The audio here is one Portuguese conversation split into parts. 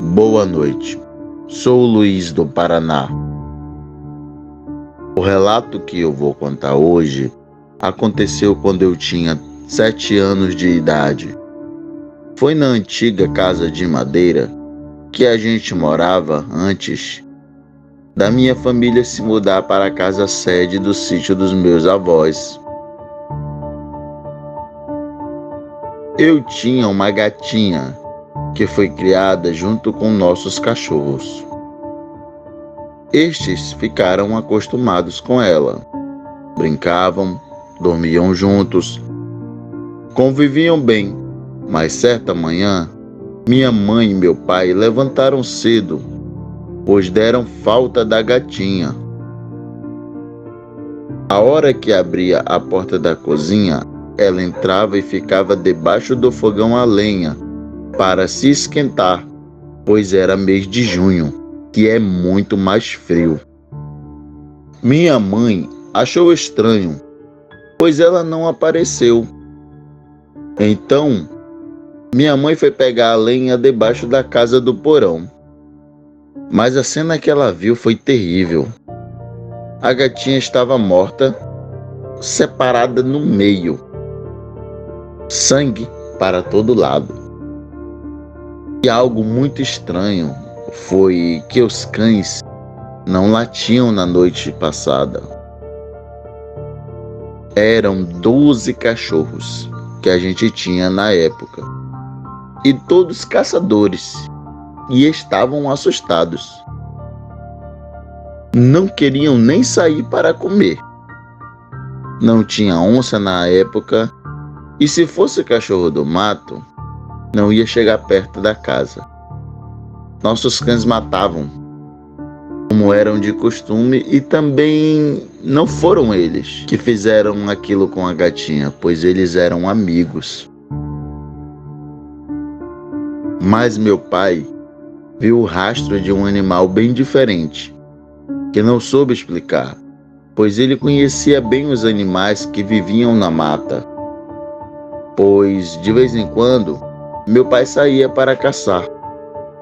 Boa noite, sou o Luiz do Paraná. O relato que eu vou contar hoje aconteceu quando eu tinha 7 anos de idade. Foi na antiga casa de madeira que a gente morava antes da minha família se mudar para a casa sede do sítio dos meus avós. Eu tinha uma gatinha que foi criada junto com nossos cachorros. Estes ficaram acostumados com ela. Brincavam, dormiam juntos, conviviam bem, mas certa manhã, minha mãe e meu pai levantaram cedo, pois deram falta da gatinha. A hora que abria a porta da cozinha, ela entrava e ficava debaixo do fogão a lenha para se esquentar, pois era mês de junho, que é muito mais frio. Minha mãe achou estranho, pois ela não apareceu. Então, minha mãe foi pegar a lenha debaixo da casa do porão. Mas a cena que ela viu foi terrível. A gatinha estava morta, separada no meio. Sangue para todo lado. E algo muito estranho foi que os cães não latiam na noite passada. Eram 12 cachorros que a gente tinha na época. E todos caçadores. E estavam assustados. Não queriam nem sair para comer. Não tinha onça na época. E se fosse cachorro do mato, não ia chegar perto da casa. Nossos cães matavam, como eram de costume, e também não foram eles que fizeram aquilo com a gatinha, pois eles eram amigos. Mas meu pai viu o rastro de um animal bem diferente, que não soube explicar, pois ele conhecia bem os animais que viviam na mata. Pois, de vez em quando, meu pai saía para caçar.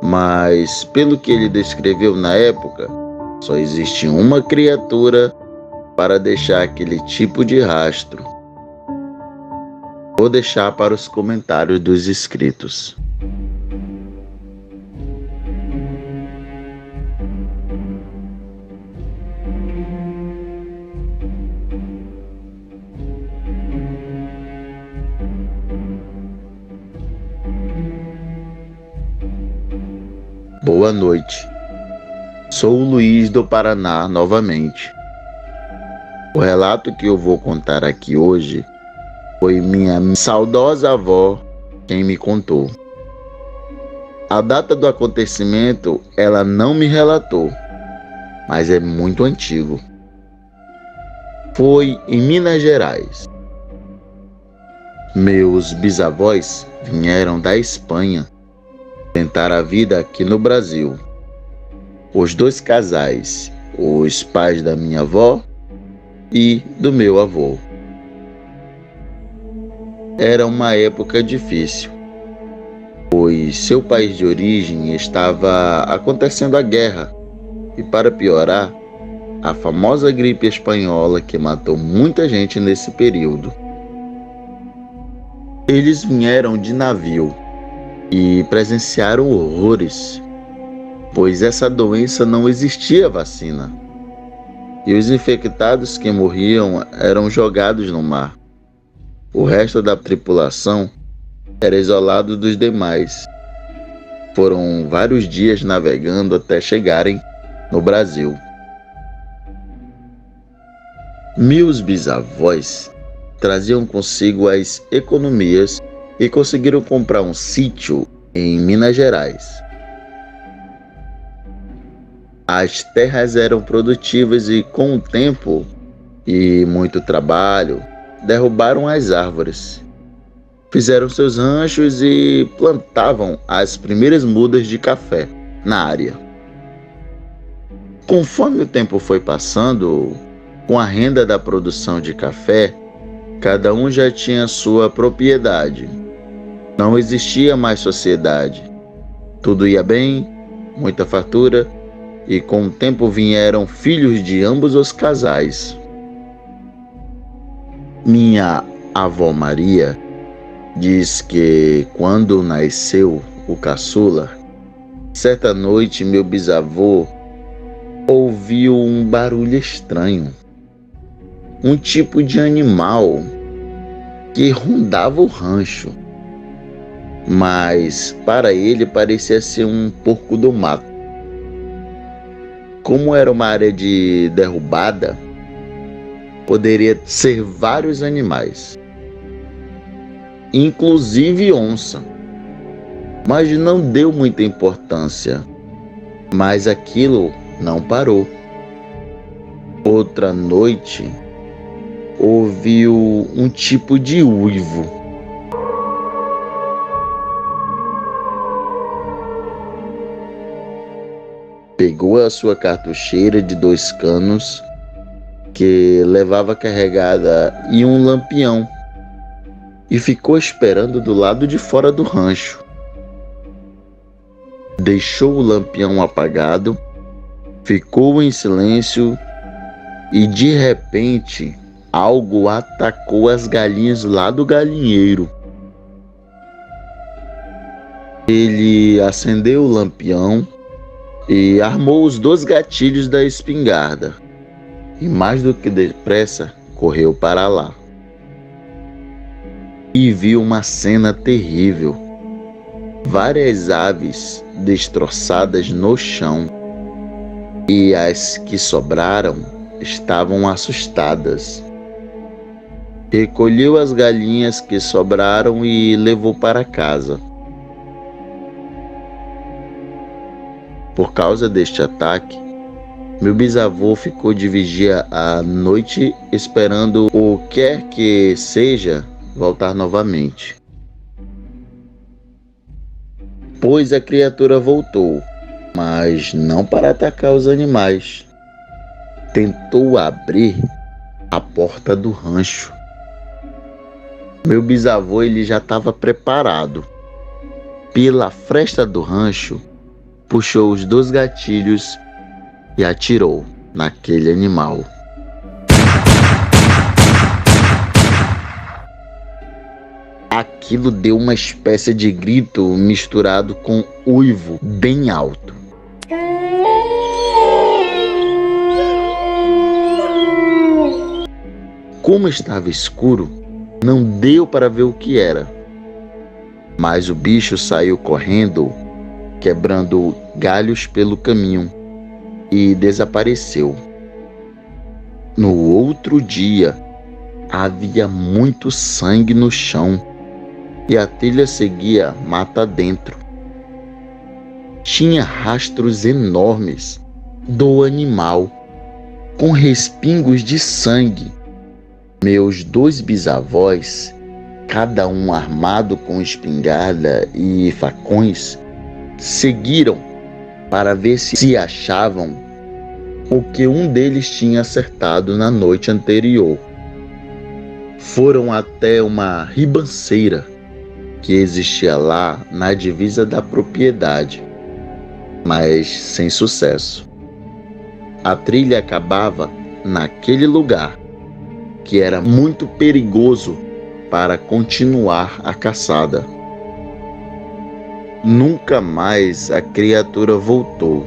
Mas, pelo que ele descreveu na época, só existe uma criatura para deixar aquele tipo de rastro. Vou deixar para os comentários dos inscritos. Boa noite, sou o Luiz do Paraná novamente. O relato que eu vou contar aqui hoje foi minha saudosa avó quem me contou. A data do acontecimento ela não me relatou, mas é muito antigo. Foi em Minas Gerais. Meus bisavós vieram da Espanha tentar a vida aqui no Brasil. Os dois casais, os pais da minha avó e do meu avô. Era uma época difícil, pois seu país de origem estava acontecendo a guerra e, para piorar, a famosa gripe espanhola que matou muita gente nesse período. Eles vieram de navio e presenciaram horrores, pois essa doença não existia vacina. E os infectados que morriam eram jogados no mar. O resto da tripulação era isolado dos demais. Foram vários dias navegando até chegarem no Brasil. Meus bisavós traziam consigo as economias e conseguiram comprar um sítio em Minas Gerais. As terras eram produtivas e, com o tempo e muito trabalho, derrubaram as árvores. Fizeram seus ranchos e plantavam as primeiras mudas de café na área. Conforme o tempo foi passando, com a renda da produção de café, cada um já tinha sua propriedade. Não existia mais sociedade. Tudo ia bem, muita fartura, e com o tempo vieram filhos de ambos os casais. Minha avó Maria diz que quando nasceu o caçula, certa noite meu bisavô ouviu um barulho estranho, um tipo de animal que rondava o rancho, mas para ele parecia ser um porco do mato. Como era uma área de derrubada, poderia ser vários animais, inclusive onça, mas não deu muita importância. Mas aquilo não parou. Outra noite, ouviu um tipo de uivo. Pegou a sua cartucheira de 2 canos, que levava carregada, e um lampião, e ficou esperando do lado de fora do rancho. Deixou o lampião apagado, ficou em silêncio e de repente algo atacou as galinhas lá do galinheiro. Ele acendeu o lampião e armou os 2 gatilhos da espingarda e mais do que depressa correu para lá. E viu uma cena terrível. Várias aves destroçadas no chão, e as que sobraram estavam assustadas. Recolheu as galinhas que sobraram e levou para casa. Por causa deste ataque, meu bisavô ficou de vigia à noite esperando o quer que seja voltar novamente. Pois a criatura voltou, mas não para atacar os animais. Tentou abrir a porta do rancho. Meu bisavô ele já estava preparado. Pela fresta do rancho, puxou os 2 gatilhos e atirou naquele animal. Aquilo deu uma espécie de grito misturado com uivo bem alto. Como estava escuro, não deu para ver o que era, mas o bicho saiu correndo, quebrando galhos pelo caminho, e desapareceu. No outro dia, havia muito sangue no chão e a trilha seguia mata dentro. Tinha rastros enormes do animal, com respingos de sangue. Meus 2 bisavós, cada um armado com espingarda e facões, seguiram para ver se achavam o que um deles tinha acertado na noite anterior. Foram até uma ribanceira que existia lá na divisa da propriedade, mas sem sucesso. A trilha acabava naquele lugar, que era muito perigoso para continuar a caçada. Nunca mais a criatura voltou.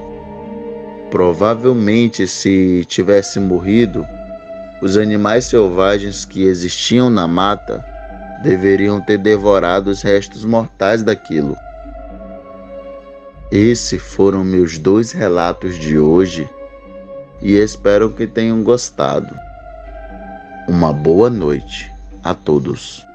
Provavelmente, se tivesse morrido, os animais selvagens que existiam na mata deveriam ter devorado os restos mortais daquilo. Esses foram meus 2 relatos de hoje e espero que tenham gostado. Uma boa noite a todos.